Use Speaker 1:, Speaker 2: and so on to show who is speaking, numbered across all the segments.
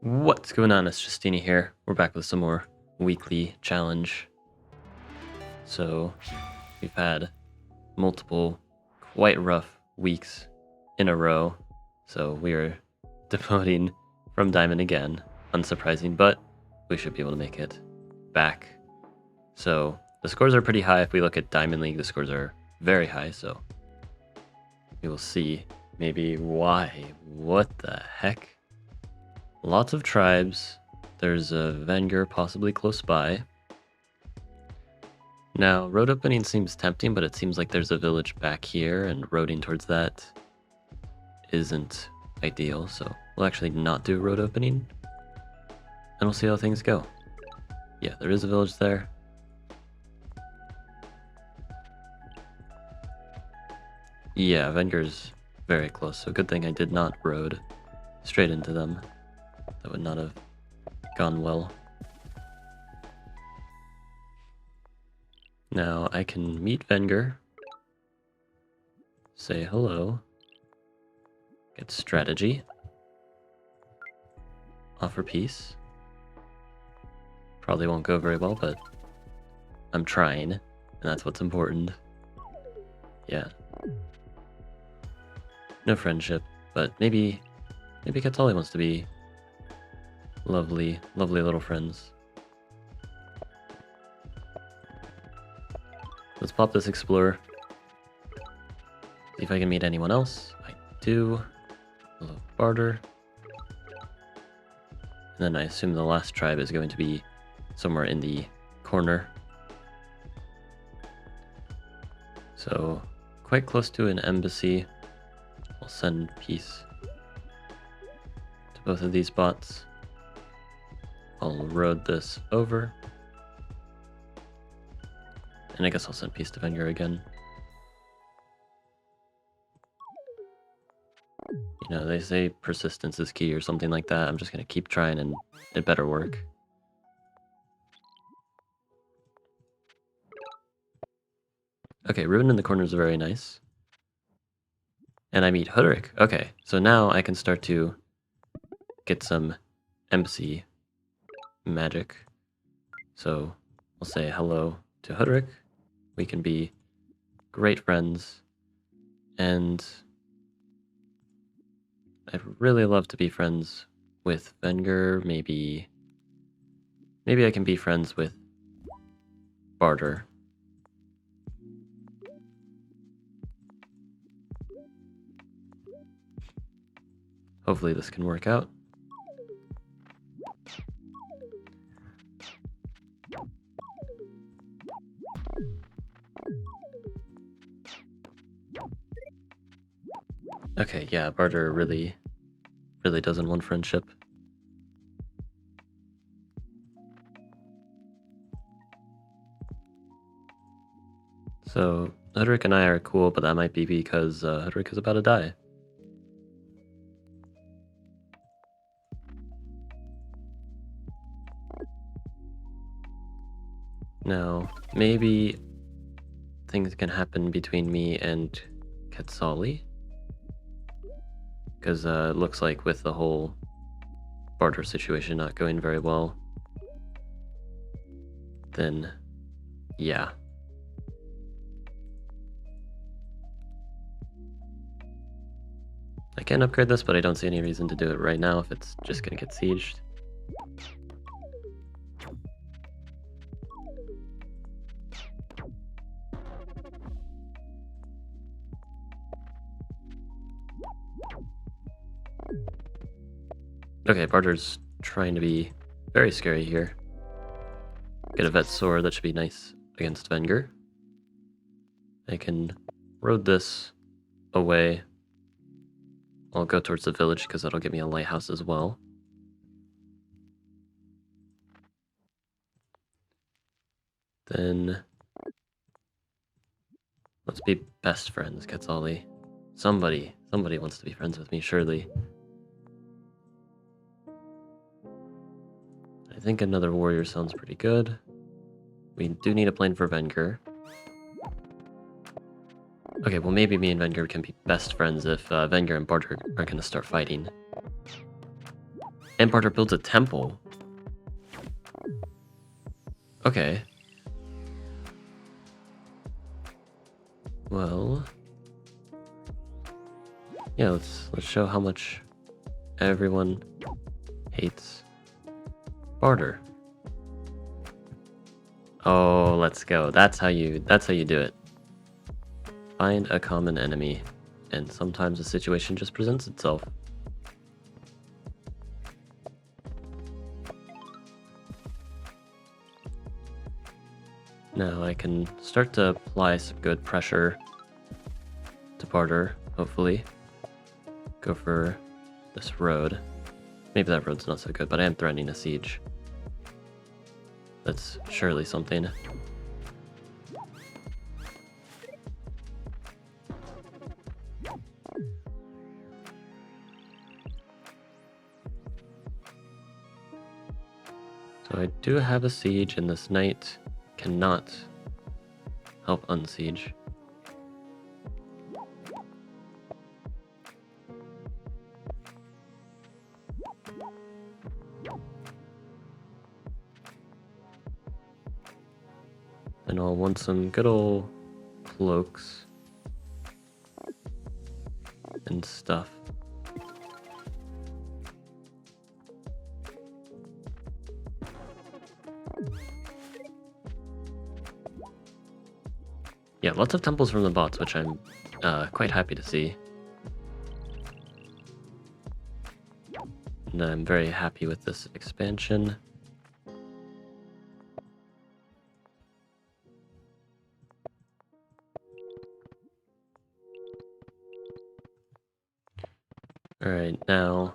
Speaker 1: What's going on? It's Justeeni here. We're back with some more weekly challenge. So, we've had multiple quite rough weeks in a row. So, we are demoting from Diamond again. Unsurprising, but we should be able to make it back. So, the scores are pretty high. If we look at Diamond League, the scores are very high. So, we will see maybe why. What the heck? Lots of tribes. There's a Venger possibly close by. Now, road opening seems tempting, but it seems like there's a village back here, and roading towards that isn't ideal, so we'll actually not do road opening, and we'll see how things go. Yeah, there is a village there. Yeah, Venger's very close, so good thing I did not road straight into them. That would not have gone well. Now I can meet Venger, say hello, get strategy, offer peace. Probably won't go very well, but I'm trying, and that's what's important. Yeah. No friendship, but maybe Katsali wants to be lovely little friends. Let's pop this explorer. See if I can meet anyone else. I do. Hello, barter. And then I assume the last tribe is going to be somewhere in the corner. So, quite close to an embassy. I'll send peace to both of these bots. I'll road this over. And I guess I'll send peace to Venger again. You know, they say persistence is key or something like that. I'm just going to keep trying and it better work. Okay, Ruin in the corner is very nice. And I meet Hudrick. Okay, so now I can start to get some embassy magic. So I'll say hello to Hudrick. We can be great friends. And I'd really love to be friends with Venger. Maybe I can be friends with Barter. Hopefully this can work out. Okay, yeah, Barter really doesn't want friendship. So, Hudrick and I are cool, but that might be because Hudrick is about to die. Now, maybe things can happen between me and Katsali. Because it looks like with the whole barter situation not going very well, then yeah. I can upgrade this, but I don't see any reason to do it right now if it's just going to get sieged. Okay, Barter's trying to be very scary here. Get a vet sword, that should be nice against Venger. I can road this away. I'll go towards the village because that'll give me a lighthouse as well. Then let's be best friends, Katsali. Somebody wants to be friends with me, surely. I think another warrior sounds pretty good. We do need a plane for Venger. Okay, well maybe me and Venger can be best friends if Venger and Barter are going to start fighting. And Barter builds a temple. Okay. Well, yeah, let's show how much everyone hates Barter. Oh, let's go. That's how you do it. Find a common enemy, and sometimes a situation just presents itself. Now I can start to apply some good pressure to Barter, hopefully. Go for this road. Maybe that road's not so good, but I am threatening a siege. That's surely something. So I do have a siege, and this knight cannot help unsiege. Then I'll want some good old cloaks and stuff. Yeah, lots of temples from the bots, which I'm quite happy to see. And I'm very happy with this expansion. Alright, now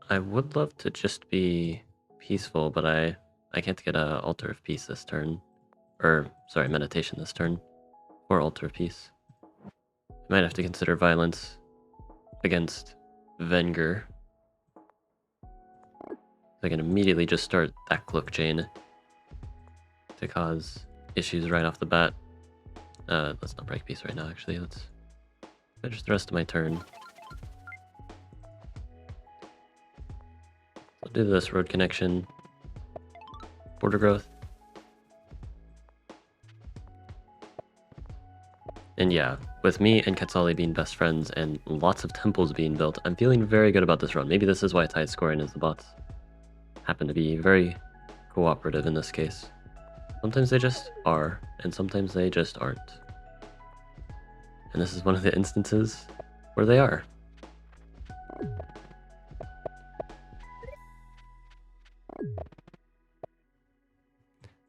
Speaker 1: I would love to just be peaceful, but I can't get a Altar of Peace this turn. Or, sorry, Meditation this turn. Or Altar of Peace. I might have to consider violence against Venger. I can immediately just start that cloak chain to cause issues right off the bat. Let's not break peace right now, actually. Let's finish the rest of my turn. I'll do this road connection. Border growth. And yeah, with me and Quetzali being best friends and lots of temples being built, I'm feeling very good about this run. Maybe this is why tied scoring is the bots happen to be very cooperative in this case. Sometimes they just are, and sometimes they just aren't. And this is one of the instances where they are.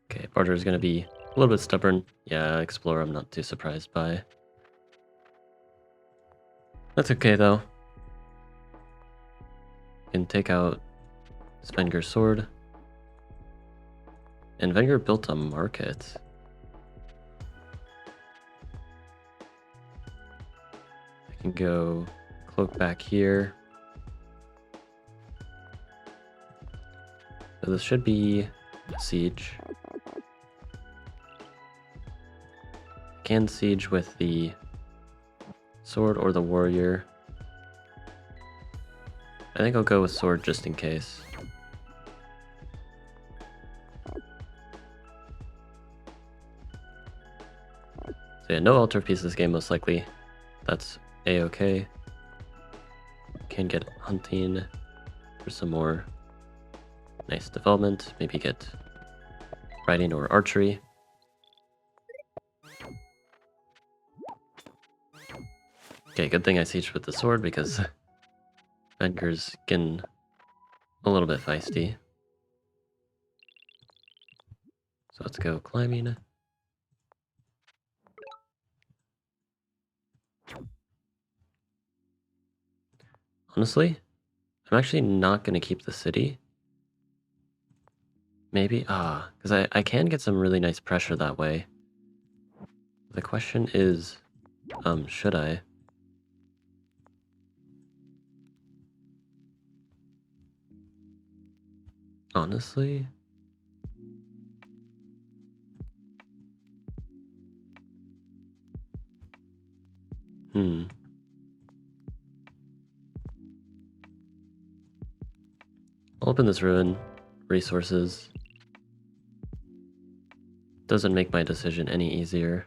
Speaker 1: Okay, Barter is going to be a little bit stubborn. Yeah, Explorer I'm not too surprised by. That's okay though. Can take out Svenger's sword. And Venger built a market. I can go cloak back here. So this should be a siege. I can siege with the sword or the warrior. I think I'll go with sword just in case. So yeah, no altar piece this game most likely. That's a-okay. Can get hunting for some more nice development. Maybe get riding or archery. Okay, good thing I sieged with the sword because Venger's getting a little bit feisty. So let's go climbing. Honestly, I'm actually not going to keep the city. Maybe, because I can get some really nice pressure that way. The question is, should I? Honestly? I'll open this ruin. Resources. Doesn't make my decision any easier.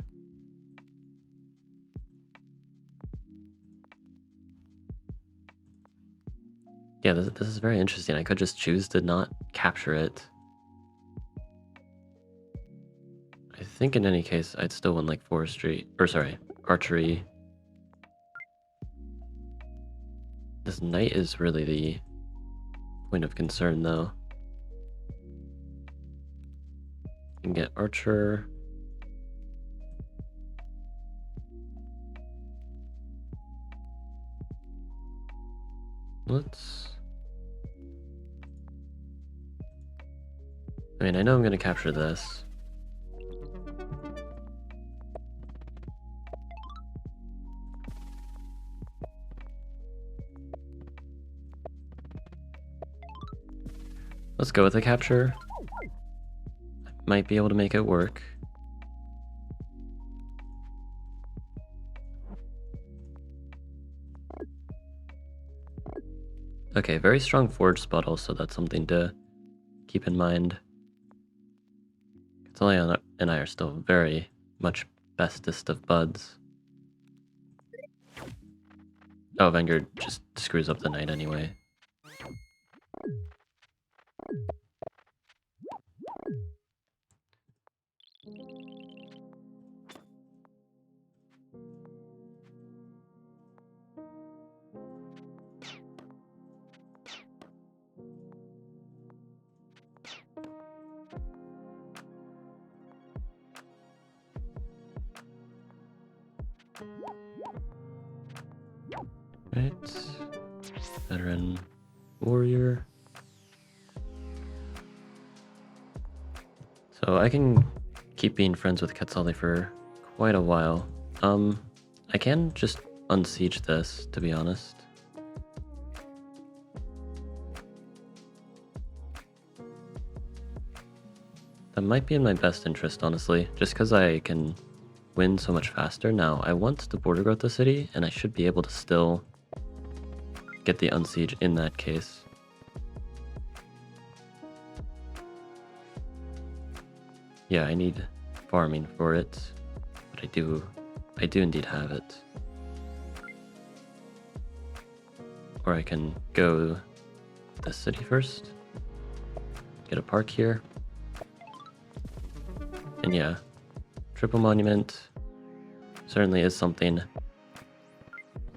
Speaker 1: Yeah, this is very interesting. I could just choose to not capture it. I think in any case, I'd still win like forestry, or sorry, archery. This knight is really the point of concern though. You can get archer. I mean, I know I'm going to capture this. Let's go with the capture. I might be able to make it work. Okay, very strong forge spot also. That's something to keep in mind. Lodaian and I are still very much bestest of buds. Oh, Vanguard just screws up the knight anyway. Right. Veteran warrior. So I can keep being friends with Quetzali for quite a while. I can just unsiege this, to be honest. That might be in my best interest, honestly, just because I can win so much faster. Now, I want to border growth the city, and I should be able to still get the unsiege in that case. Yeah, I need farming for it, but I do indeed have it. Or I can go to the city first, get a park here, and yeah, triple monument certainly is something,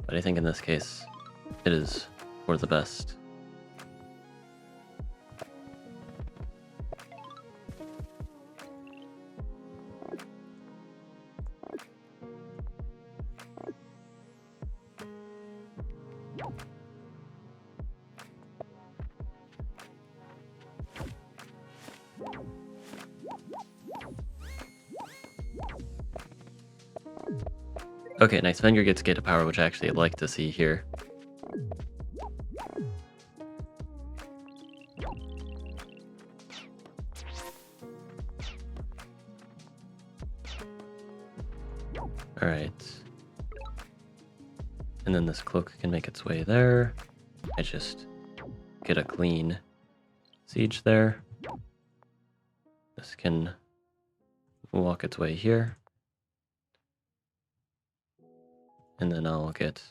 Speaker 1: but I think in this case, it is for the best. Okay, nice. Vanguard gets gate of power, which I actually like to see here. Alright. And then this cloak can make its way there. I just get a clean siege there. This can walk its way here. And then I'll get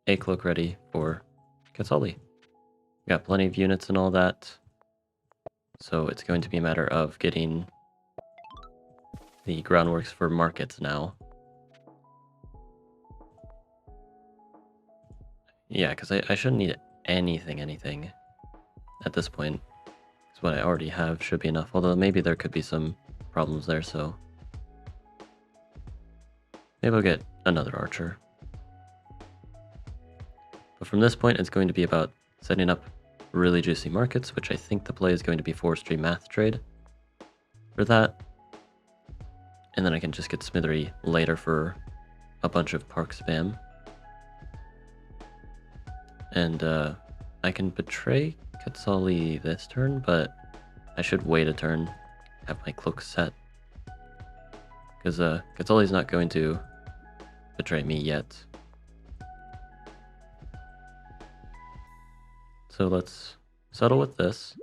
Speaker 1: a cloak ready for Quetzali. Got plenty of units and all that. So it's going to be a matter of getting the groundworks for markets now. Yeah, because I shouldn't need anything at this point. Because what I already have should be enough. Although maybe there could be some problems there, so maybe I'll get another archer. But from this point, it's going to be about setting up really juicy markets, which I think the play is going to be forestry math trade for that. And then I can just get smithery later for a bunch of park spam. And I can betray Quetzali this turn, but I should wait a turn, have my cloak set. Because Quetzali's not going to betray me yet. So let's settle with this.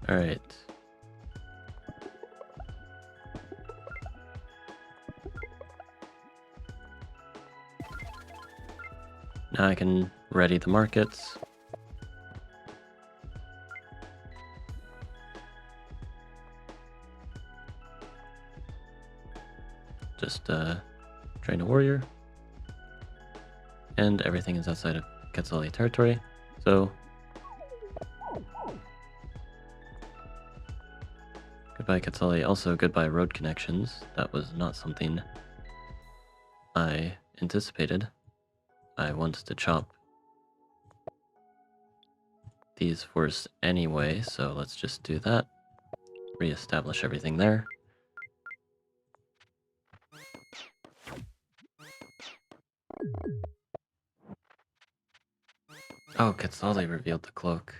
Speaker 1: All right. Now I can ready the markets. Just train a warrior. And everything is outside of Quetzali territory. So goodbye Quetzali. Also goodbye road connections. That was not something I anticipated. I wanted to chop these forests anyway, so let's just do that. Reestablish everything there. Oh, Quetzali revealed the cloak.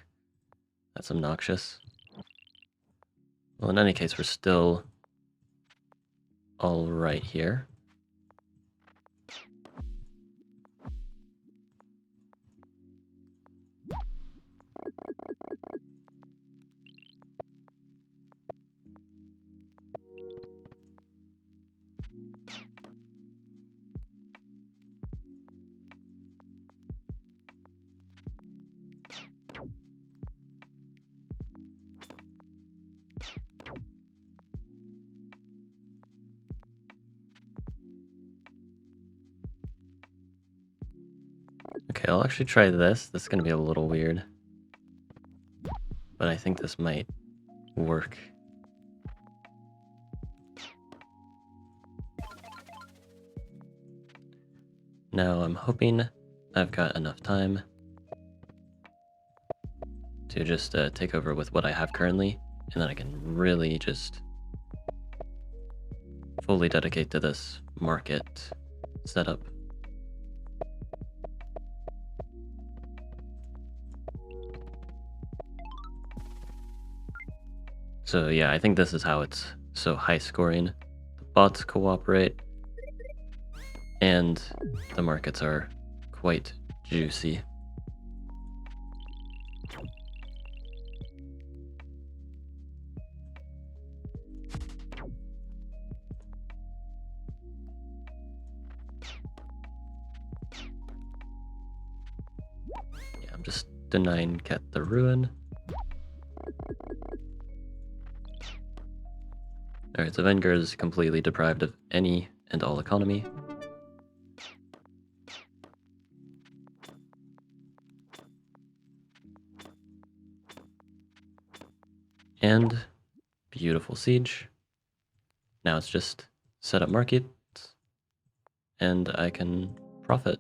Speaker 1: That's obnoxious. Well, in any case, we're still all right here. Okay, I'll actually try this. This is going to be a little weird, but I think this might work. Now I'm hoping I've got enough time to just take over with what I have currently, and then I can really just fully dedicate to this market setup. So yeah, I think this is how it's so high scoring. The bots cooperate, and the markets are quite juicy. Yeah, I'm just denying Ket the Ruin. Alright, so Venger is completely deprived of any and all economy. And beautiful siege. Now it's just set up markets, and I can profit.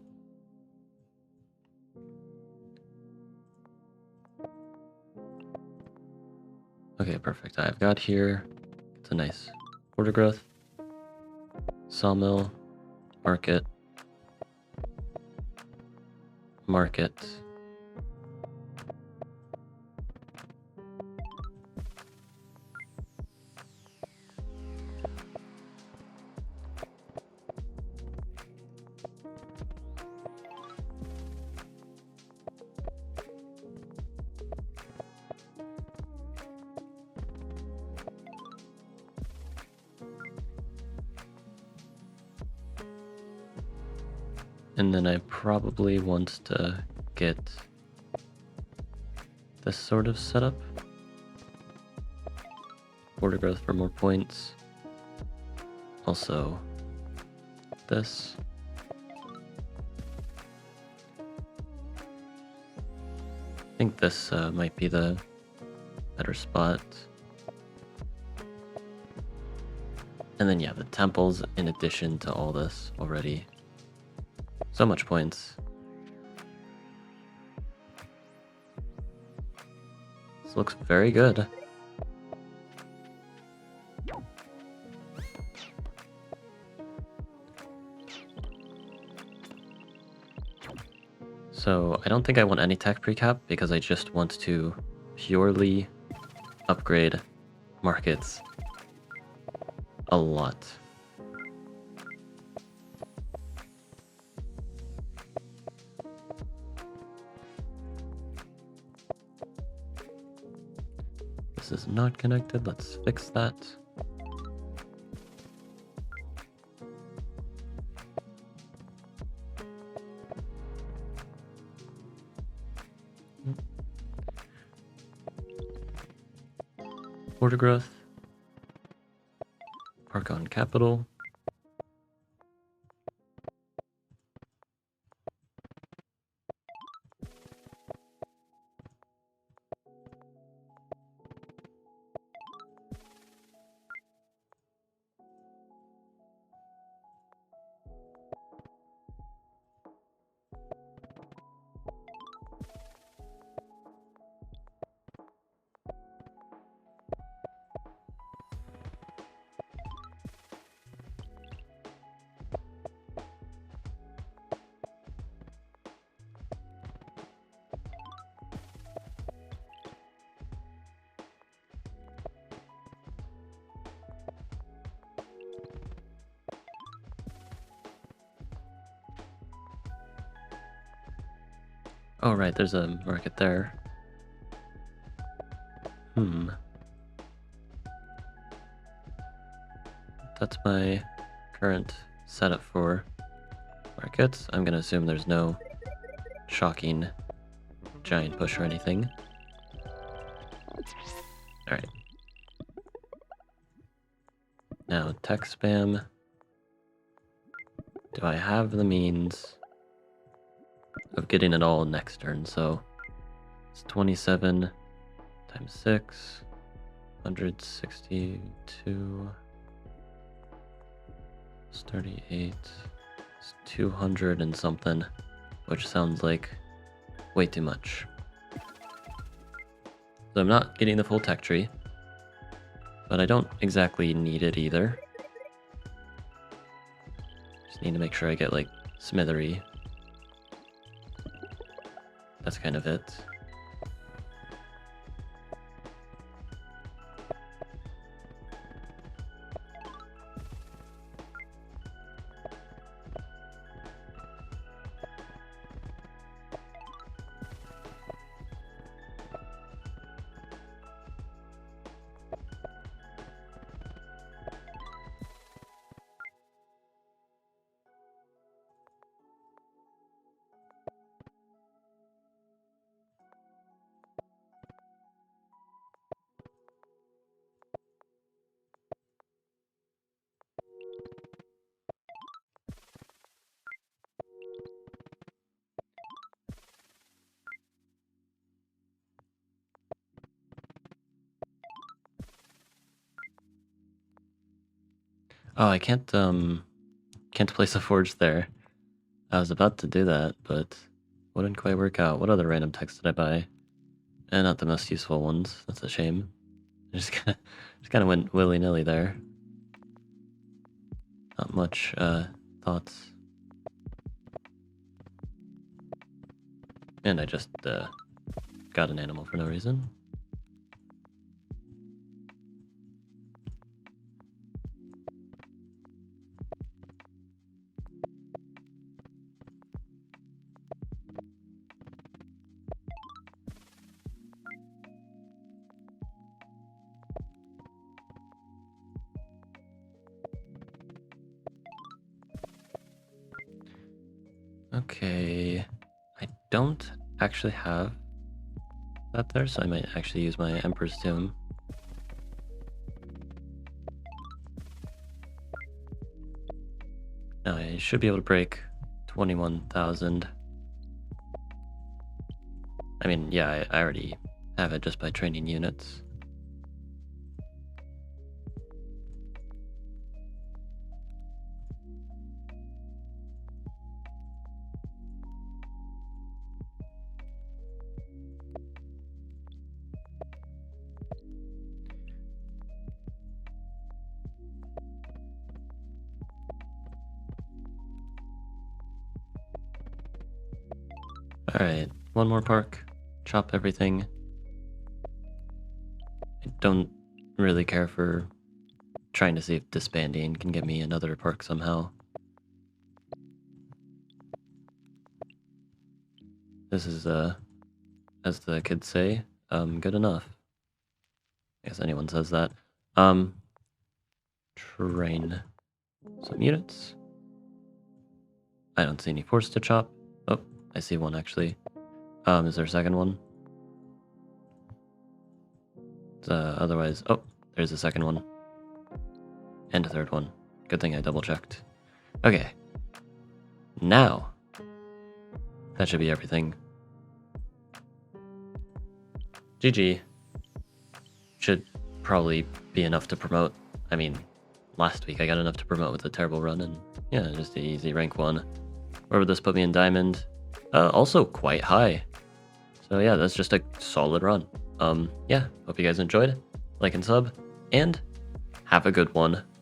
Speaker 1: Okay, perfect. I've got here, it's a nice border growth, sawmill, market, market. And then I probably want to get this sort of setup. Border growth for more points. Also, this. I think this might be the better spot. And then yeah, the temples in addition to all this already. So much points. This looks very good. So I don't think I want any tech precap because I just want to purely upgrade markets a lot. This is not connected. Let's fix that. Border growth. Park on capital. Oh, right, there's a market there. That's my current setup for markets. I'm gonna assume there's no shocking giant push or anything. Alright. Now, tech spam. Do I have the means of getting it all next turn? So it's 27 times 6, 162, it's 38, it's 200 and something, which sounds like way too much. So I'm not getting the full tech tree, but I don't exactly need it either. Just need to make sure I get like smithery. That's kind of it. Oh, I can't place a forge there. I was about to do that, but wouldn't quite work out. What other random text did I buy? And not the most useful ones. That's a shame. I just kind of went willy-nilly there. Not much thoughts. And I just got an animal for no reason. Okay, I don't actually have that there, so I might actually use my Emperor's Tomb. Now I should be able to break 21,000. I mean, yeah, I already have it just by training units. Alright, one more park. Chop everything. I don't really care for trying to see if disbanding can get me another park somehow. This is, as the kids say, good enough. I guess anyone says that. Train some units. I don't see any force to chop. Oh, I see one actually. Is there a second one? Otherwise, oh, there's a second one. And a third one. Good thing I double checked. Okay. Now, that should be everything. GG. Should probably be enough to promote. I mean, last week I got enough to promote with a terrible run, and yeah, just an easy rank 1. Where would this put me in diamond? Also quite high. So yeah, that's just a solid run. Yeah, hope you guys enjoyed. Like and sub, and have a good one.